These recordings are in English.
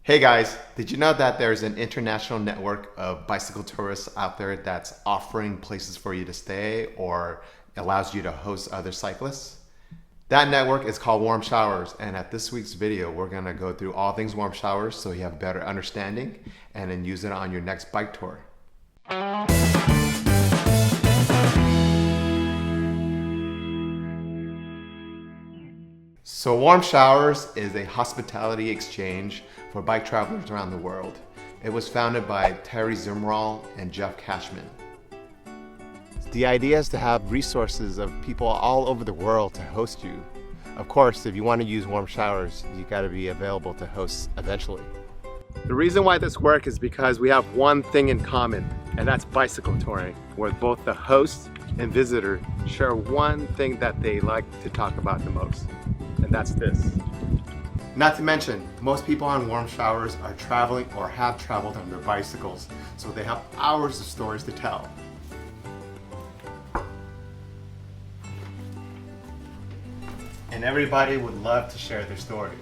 Hey guys, did you know that there's an international network of bicycle tourists out there that's offering places for you to stay or allows you to host other cyclists? That network is called Warm Showers, and at this week's video, we're gonna go through all things warm showers so you have a better understanding and then use it on your next bike tour. So Warm Showers is a hospitality exchange for bike travelers around the world. It was founded by Terry Zimmerall and Jeff Cashman. The idea is to have resources of people all over the world to host you. Of course, if you want to use Warm Showers, you got to be available to host eventually. The reason why this works is because we have one thing in common, and that's bicycle touring, where both the host and visitor share one thing that they like to talk about the most, and that's this. Not to mention, most people on Warm Showers are traveling or have traveled on their bicycles, so they have hours of stories to tell. And everybody would love to share their stories.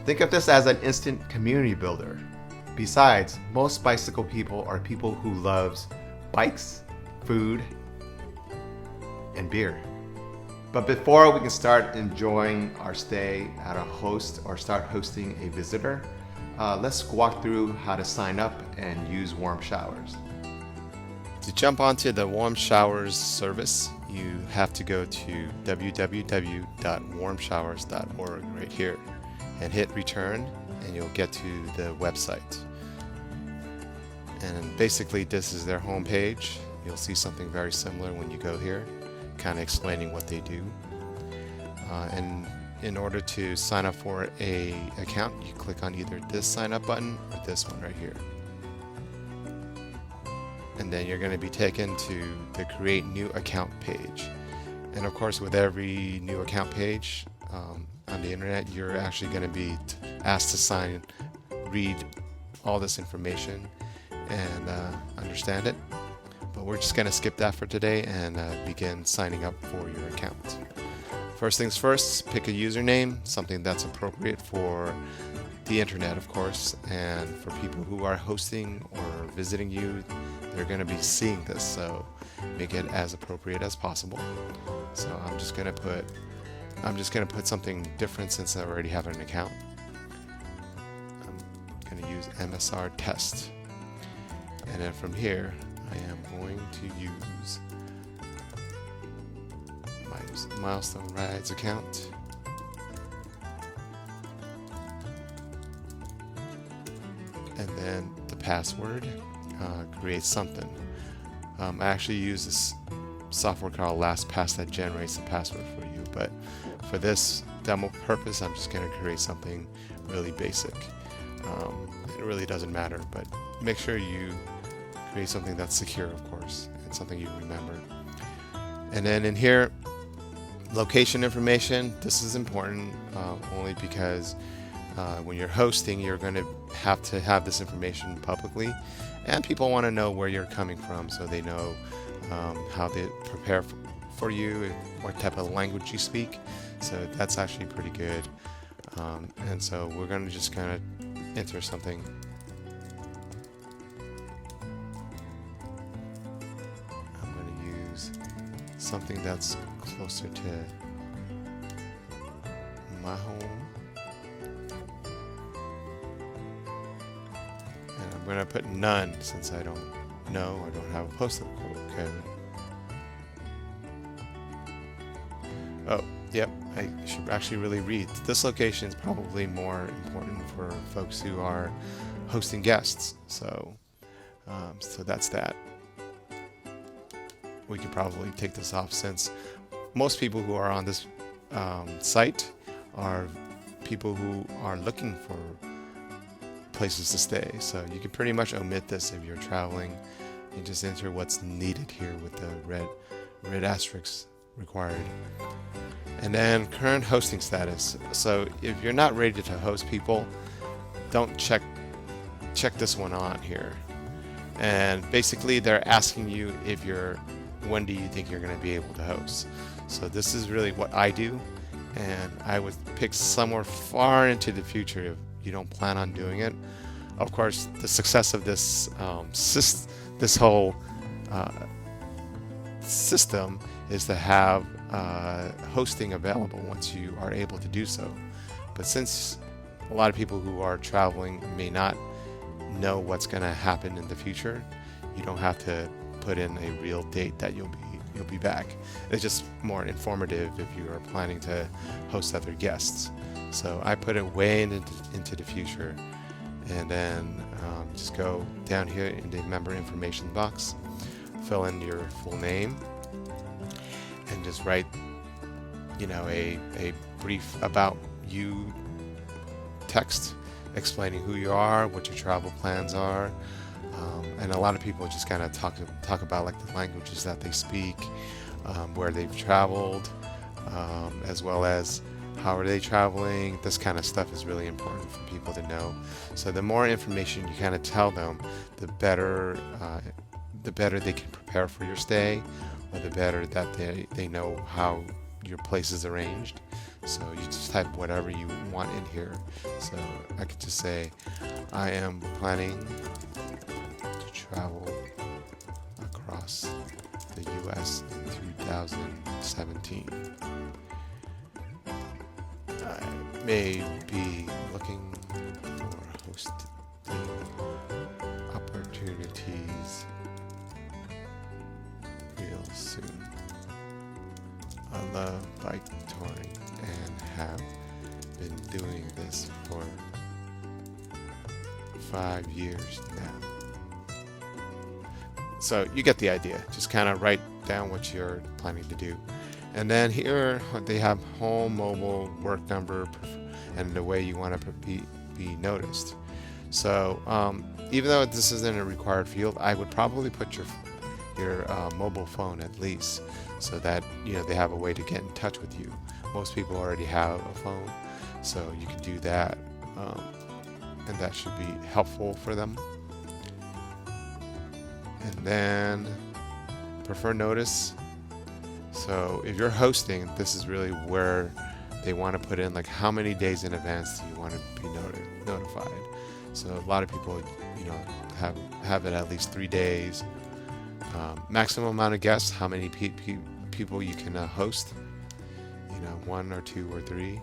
Think of this as an instant community builder. Besides, most bicycle people are people who loves bikes, food, and beer. But before we can start enjoying our stay at a host or start hosting a visitor, let's walk through how to sign up and use Warm Showers. To jump onto the Warm Showers service, you have to go to www.warmshowers.org right here and hit return, and you'll get to the website. And basically this is their homepage. You'll see something very similar when you go here, kind of explaining what they do. And in order to sign up for a account, you click on either this sign up button or this one right here. And then you're going to be taken to the create new account page. And of course, with every new account page on the internet, you're actually going to be asked to read all this information and understand it. But we're just going to skip that for today and begin signing up for your account. First things first, pick a username, something that's appropriate for the internet, of course, and for people who are hosting or visiting you. They're going to be seeing this, so make it as appropriate as possible. So I'm just going to put something different since I already have an account. I'm going to use MSR test, and then from here I am going to use my Milestone Rides account. And then the password, create something. I actually use this software called LastPass that generates the password for you, but for this demo purpose, I'm just going to create something really basic. It really doesn't matter, but make sure you create something that's secure, of course, and something you remember. And then in here, location information. This is important only because when you're hosting, you're going to have this information publicly, and people want to know where you're coming from, so they know how they prepare for you and what type of language you speak. So that's actually pretty good. And so we're going to just kind of enter something. I'm going to use something that's closer to my home. I'm going to put none since I don't have a postal code. Oh, yep, I should actually really read. This location is probably more important for folks who are hosting guests. So that's that. We could probably take this off since most people who are on this site are people who are looking for places to stay, so you can pretty much omit this if you're traveling. You just enter what's needed here with the red asterisk required. And then current hosting status. So if you're not ready to host people, don't check this one on here. And basically they're asking you when do you think you're going to be able to host. So this is really what I do, and I would pick somewhere far into the future if you don't plan on doing it. Of course, the success of this whole uh, system is to have hosting available once you are able to do so. But since a lot of people who are traveling may not know what's going to happen in the future, you don't have to put in a real date that you'll be back. It's just more informative if you are planning to host other guests. So I put it way into the future, and then just go down here in the member information box, fill in your full name, and just write, a brief about you text explaining who you are, what your travel plans are. And a lot of people just kind of talk about like the languages that they speak, where they've traveled, as well as how are they traveling. This kind of stuff is really important for people to know. So the more information you kind of tell them, the better they can prepare for your stay, or the better that they know how your place is arranged. So you just type whatever you want in here. So I could just say, I am planning to travel across the US in 2017. I may be looking for hosting opportunities real soon. I love bike touring and have been doing this for 5 years now. So you get the idea. Just kind of write down what you're planning to do. And then here they have home, mobile, work number, and the way you want to be noticed. So even though this isn't a required field, I would probably put your mobile phone at least, so that they have a way to get in touch with you. Most people already have a phone, so you can do that, and that should be helpful for them. And then prefer notice. So if you're hosting, this is really where they want to put in like how many days in advance do you want to be notified. So a lot of people have it at least 3 days. Maximum amount of guests, how many people you can host, 1 or 2 or 3,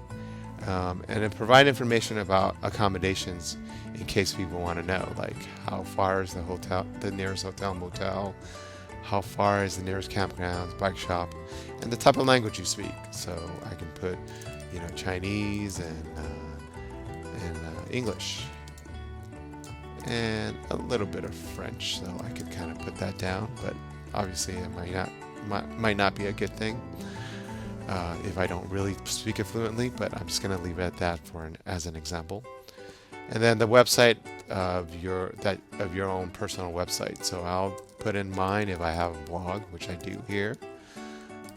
and then provide information about accommodations in case people want to know, like how far is the nearest hotel, motel, how far is the nearest campgrounds, bike shop, and the type of language you speak. So I can put Chinese and English and a little bit of French, so I could kind of put that down, but obviously it might not be a good thing if I don't really speak it fluently, but I'm just going to leave it at that as an example. And then the website of your own personal website. So I'll put in mine if I have a blog, which I do here,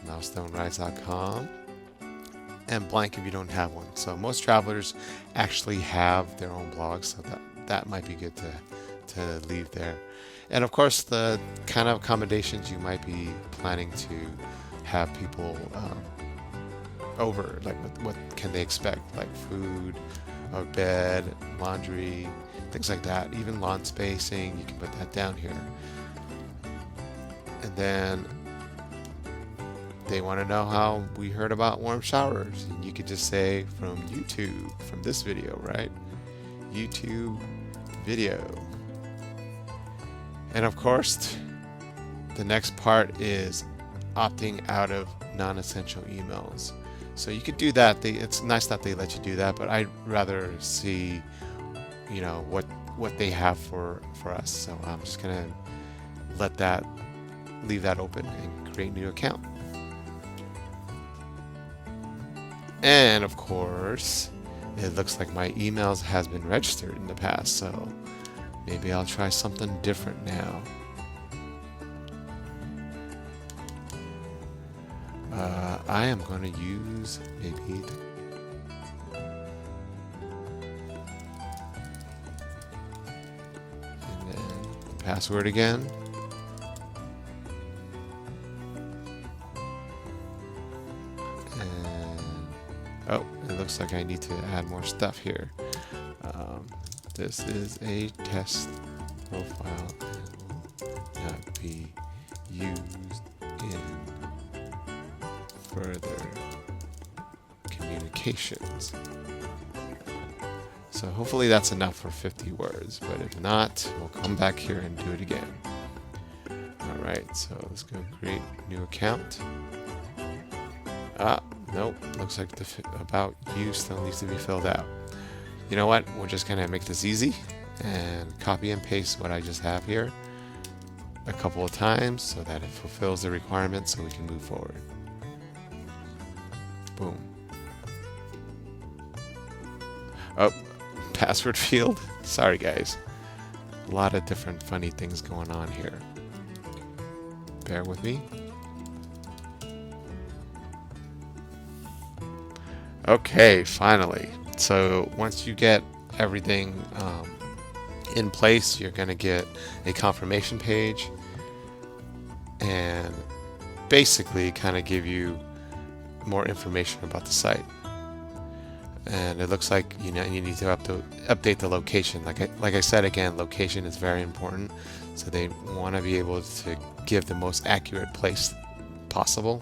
milestonerides.com, and blank if you don't have one. So most travelers actually have their own blogs, so that might be good to leave there. And of course, the kind of accommodations you might be planning to have people over, like what can they expect, like food, or bed, laundry, things like that. Even lawn spacing, you can put that down here. And then they want to know how we heard about warm showers, and you could just say from YouTube, from this video, right? YouTube video. And of course, the next part is opting out of non-essential emails. So you could do that. It's nice that they let you do that, but I'd rather see, what they have for us. So I'm just gonna leave that open and create a new account. And of course, it looks like my emails has been registered in the past, so maybe I'll try something different now. I am going to use maybe and then the password again. And looks like I need to add more stuff here. This is a test profile and will not be used in further communications. So hopefully that's enough for 50 words, but if not, we'll come back here and do it again. Alright, so let's go create new account. Nope, looks like the about you still needs to be filled out. You know what, we're just gonna make this easy and copy and paste what I just have here a couple of times so that it fulfills the requirements so we can move forward. Boom. Oh, password field. Sorry guys. A lot of different funny things going on here. Bear with me. Okay, finally. So once you get everything in place, you're going to get a confirmation page and basically kind of give you more information about the site. And it looks like you need to update the location. Like I said again, location is very important. So they want to be able to give the most accurate place possible.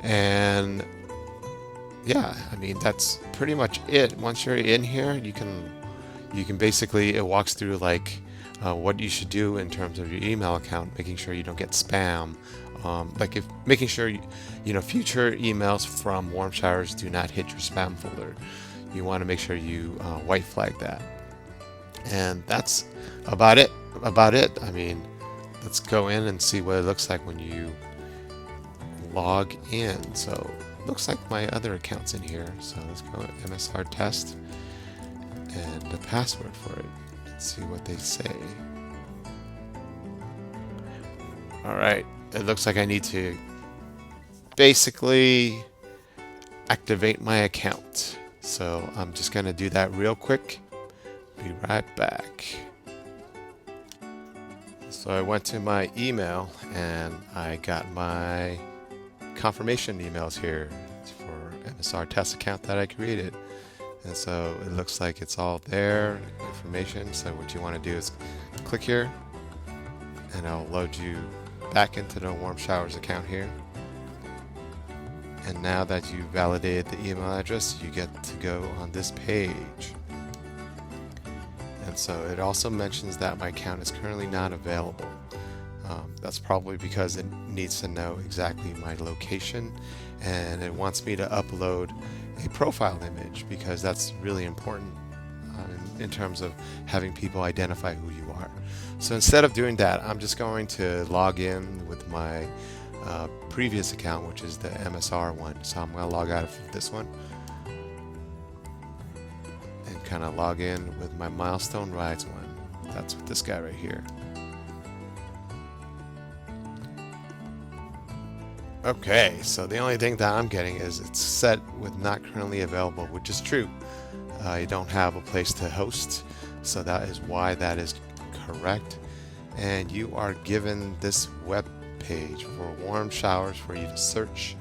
And yeah, I mean that's pretty much it. Once you're in here, you can basically, it walks through like what you should do in terms of your email account, making sure you don't get spam. Making sure future emails from warm showers do not hit your spam folder. You want to make sure you white flag that. And that's about it. I mean, let's go in and see what it looks like when you log in. So looks like my other account's in here. So let's go with MSR test and the password for it. Let's see what they say. All right. It looks like I need to basically activate my account. So I'm just going to do that real quick. Be right back. So I went to my email and I got my confirmation emails here for MSR test account that I created. And so it looks like it's all there, information. So what you want to do is click here and I'll load you back into the warm showers account here. And now that you validated the email address, you get to go on this page. And so it also mentions that my account is currently not available. That's probably because it needs to know exactly my location, and it wants me to upload a profile image because that's really important in terms of having people identify who you are. So instead of doing that, I'm just going to log in with my previous account, which is the MSR one. So I'm going to log out of this one and kind of log in with my Milestone Rides one. That's with this guy right here. Okay, so the only thing that I'm getting is it's set with not currently available, which is true. You don't have a place to host, so that is why that is correct. And you are given this web page for warm showers for you to search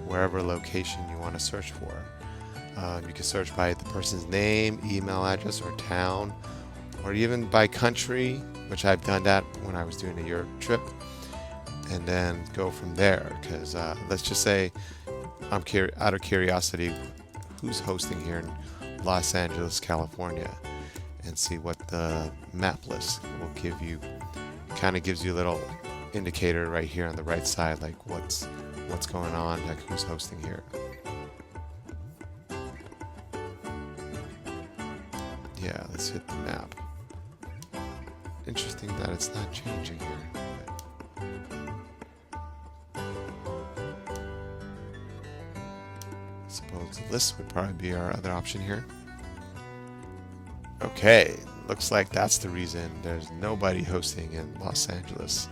wherever location you want to search for. You can search by the person's name, email address, or town, or even by country, which I've done that when I was doing a Europe trip, and then go from there. Because let's just say I'm out of curiosity, who's hosting here in Los Angeles, California, and see what the map list will give you. Kind of gives you a little indicator right here on the right side, like what's going on, like who's hosting here. Yeah, let's hit the map. Interesting that it's not changing here. I suppose the list would probably be our other option here. Okay, looks like that's the reason there's nobody hosting in Los Angeles.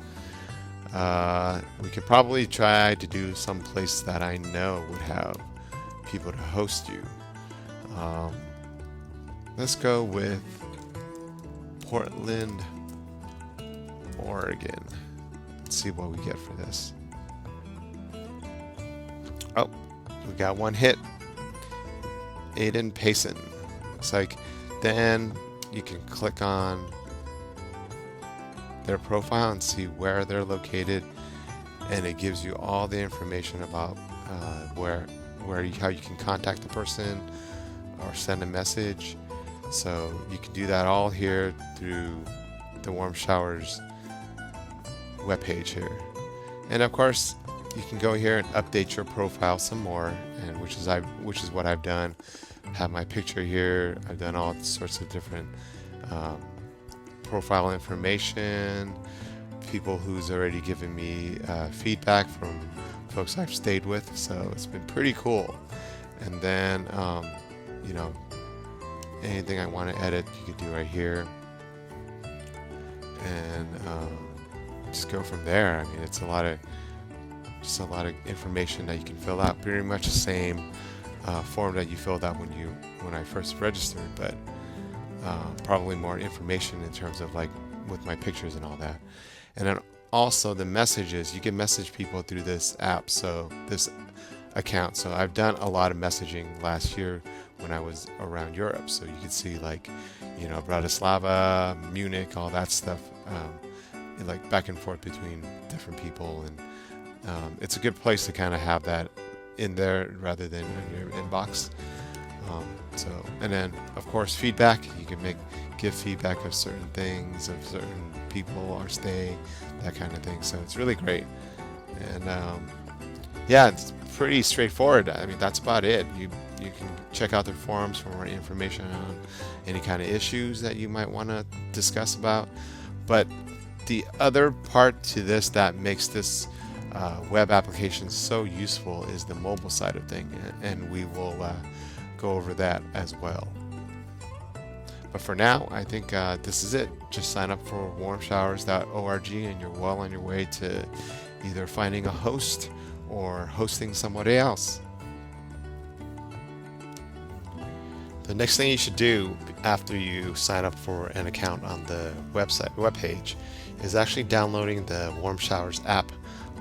We could probably try to do some place that I know would have people to host you. Let's go with Portland, Oregon. Let's see what we get for this. Oh, we got one hit. Aiden Payson. It's like, then you can click on their profile and see where they're located, and it gives you all the information about how you can contact the person or send a message. So you can do that all here through the Warm Showers webpage here. And of course, you can go here and update your profile some more, and which is what I've done. Have my picture here. I've done all sorts of different profile information, people who's already given me feedback from folks I've stayed with, so it's been pretty cool. And then you know, anything I want to edit, you could do right here, and just go from there. I mean, it's a lot of information that you can fill out. Pretty much the same form that you filled out when I first registered, but probably more information in terms of like with my pictures and all that. And then also the messages, you can message people through this app, so this account. So I've done a lot of messaging last year when I was around Europe, so you can see like, you know, Bratislava, Munich, all that stuff, like back and forth between different people, and it's a good place to kind of have that in there rather than in your inbox. And then of course feedback, you can give feedback of certain things, of certain people or stay, that kind of thing. So it's really great, and yeah, it's pretty straightforward. I mean, that's about it. You can check out their forums for more information on any kind of issues that you might want to discuss about. But the other part to this that makes this web application so useful is the mobile side of things, and we will go over that as well. But for now, I think this is it. Just sign up for warmshowers.org and you're well on your way to either finding a host or hosting somebody else. The next thing you should do after you sign up for an account on the webpage is actually downloading the Warm Showers app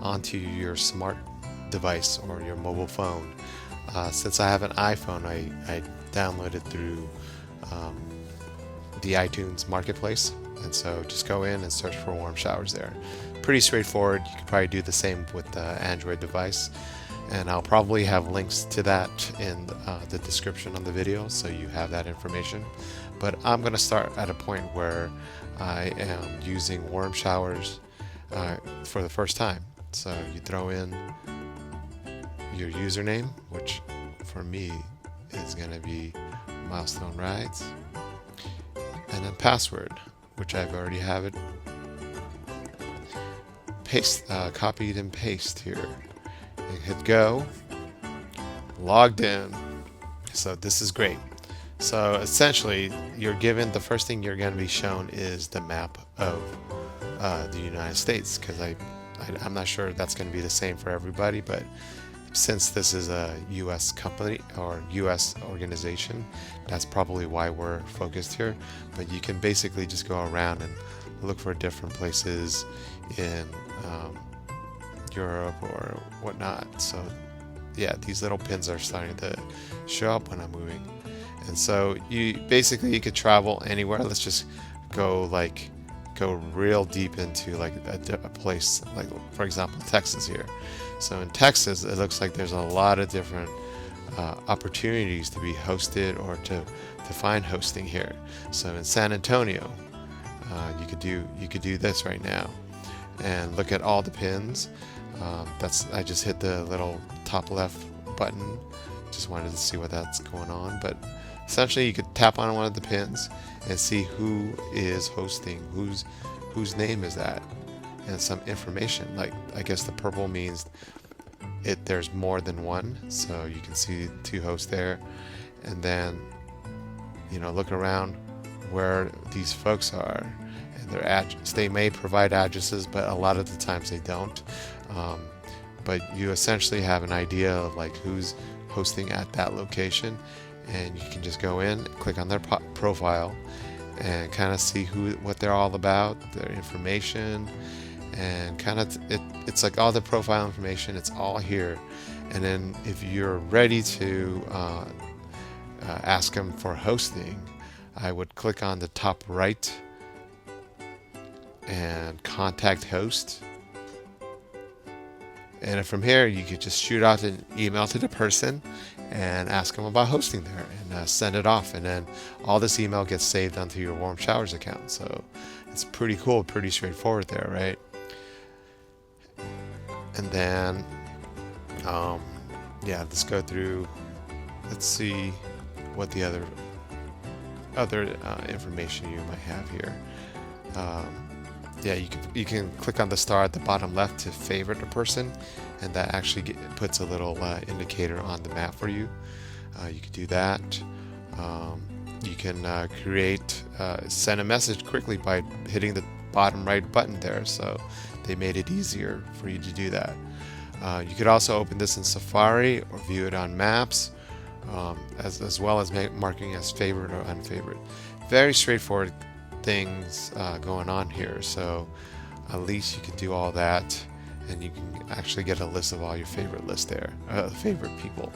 onto your smart device or your mobile phone. Since I have an iPhone, I downloaded through the iTunes marketplace, and so just go in and search for Warm Showers there. Pretty straightforward. You could probably do the same with the Android device, and I'll probably have links to that in the description on the video, so you have that information. But I'm going to start at a point where I am using Warm Showers for the first time. So you throw in your username, which for me is going to be Milestone Rides, and then password, which I've already have it copied and paste here, and hit go. Logged in. So this is great. So essentially, you're given, the first thing you're going to be shown is the map of the United States, because I'm not sure that's going to be the same for everybody, but since this is a US company or US organization, that's probably why we're focused here. But you can basically just go around and look for different places in Europe or whatnot. So yeah, these little pins are starting to show up when I'm moving. And so you could travel anywhere. Let's just go real deep into like a place, like for example Texas here. So in Texas, it looks like there's a lot of different opportunities to be hosted or to find hosting here. So in San Antonio, you could do this right now and look at all the pins. I just hit the little top left button. Just wanted to see what that's going on. But essentially, you could tap on one of the pins and see who is hosting, whose name is that, and some information. Like, I guess the purple means there's more than one, so you can see 2 hosts there. And then, look around where these folks are, and their address. They may provide addresses, but a lot of the times they don't. But you essentially have an idea of like who's hosting at that location, and you can just go in, click on their profile, and kind of see what they're all about, their information, and kind of it's like all the profile information. It's all here. And then if you're ready to ask them for hosting, I would click on the top right and contact host. And from here, you could just shoot out an email to the person and ask them about hosting there and send it off. And then all this email gets saved onto your Warm Showers account. So it's pretty cool, pretty straightforward there, right? And then, yeah, let's go through. Let's see what the other information you might have here. Yeah, you can click on the star at the bottom left to favorite a person, and that actually puts a little indicator on the map for you. You can do that. You can send a message quickly by hitting the bottom right button there, so they made it easier for you to do that. You could also open this in Safari or view it on Maps, as well as marking as favorite or unfavorite. Very straightforward things going on here, so at least you can do all that, and you can actually get a list of all your favorite lists there, favorite people.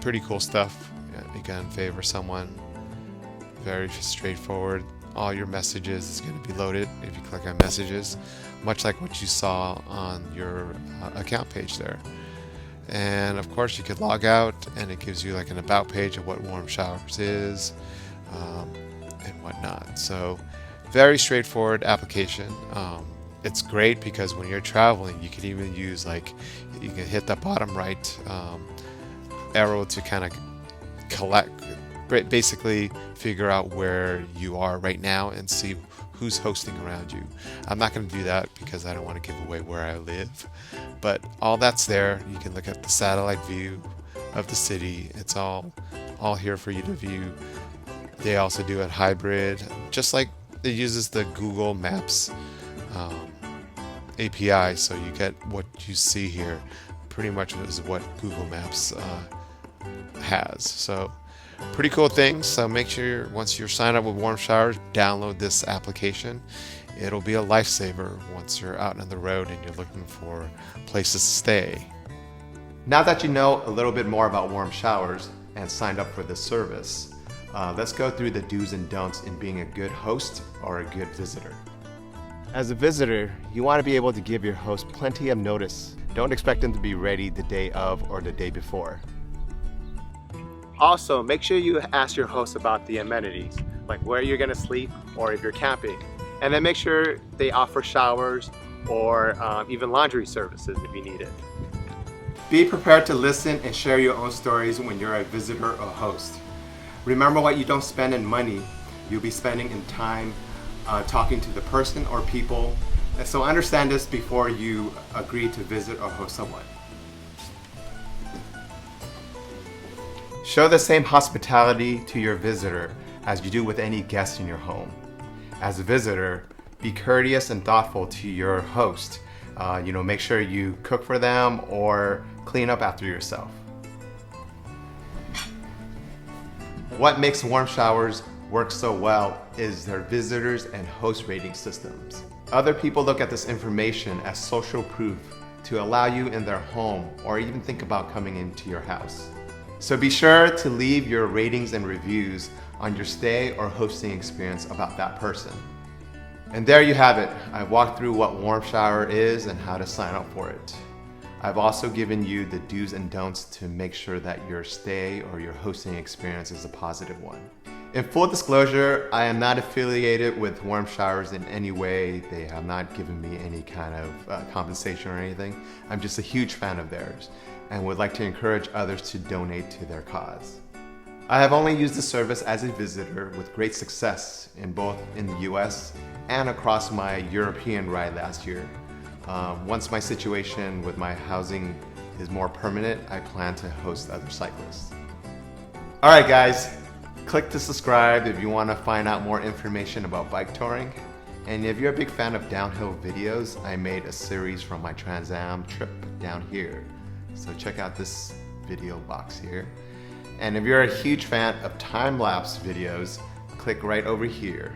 Pretty cool stuff. You can favor someone. Very straightforward. All your messages is going to be loaded if you click on messages, much like what you saw on your account page there. And of course you could log out, and it gives you like an about page of what Warm Showers is, and whatnot. So very straightforward application. It's great because when you're traveling, you can even use you can hit the bottom right arrow to kind of basically figure out where you are right now and see who's hosting around you. I'm not going to do that because I don't want to give away where I live, but all that's there. You can look at the satellite view of the city. It's all here for you to view. They also do it hybrid, just like it uses the Google Maps API, so you get what you see here pretty much is what Google Maps has. So pretty cool things. So make sure once you're signed up with Warm Showers, download this application. It'll be a lifesaver once you're out on the road and you're looking for places to stay. Now that you know a little bit more about Warm Showers and signed up for this service, let's go through the do's and don'ts in being a good host or a good visitor. As a visitor, you want to be able to give your host plenty of notice. Don't expect them to be ready the day of or the day before. Also, make sure you ask your host about the amenities, like where you're going to sleep or if you're camping. And then make sure they offer showers or even laundry services if you need it. Be prepared to listen and share your own stories when you're a visitor or host. Remember, what you don't spend in money, you'll be spending in time talking to the person or people. And so understand this before you agree to visit or host someone. Show the same hospitality to your visitor as you do with any guest in your home. As a visitor, be courteous and thoughtful to your host. Make sure you cook for them or clean up after yourself. What makes Warm Showers work so well is their visitors and host rating systems. Other people look at this information as social proof to allow you in their home or even think about coming into your house. So be sure to leave your ratings and reviews on your stay or hosting experience about that person. And there you have it. I've walked through what Warm Shower is and how to sign up for it. I've also given you the do's and don'ts to make sure that your stay or your hosting experience is a positive one. In full disclosure, I am not affiliated with Warm Showers in any way. They have not given me any kind of compensation or anything. I'm just a huge fan of theirs and would like to encourage others to donate to their cause. I have only used the service as a visitor with great success in both in the US and across my European ride last year. Once my situation with my housing is more permanent, I plan to host other cyclists. All right, guys, click to subscribe if you want to find out more information about bike touring. And if you're a big fan of downhill videos, I made a series from my Trans Am trip down here. So check out this video box here. And if you're a huge fan of time-lapse videos, click right over here.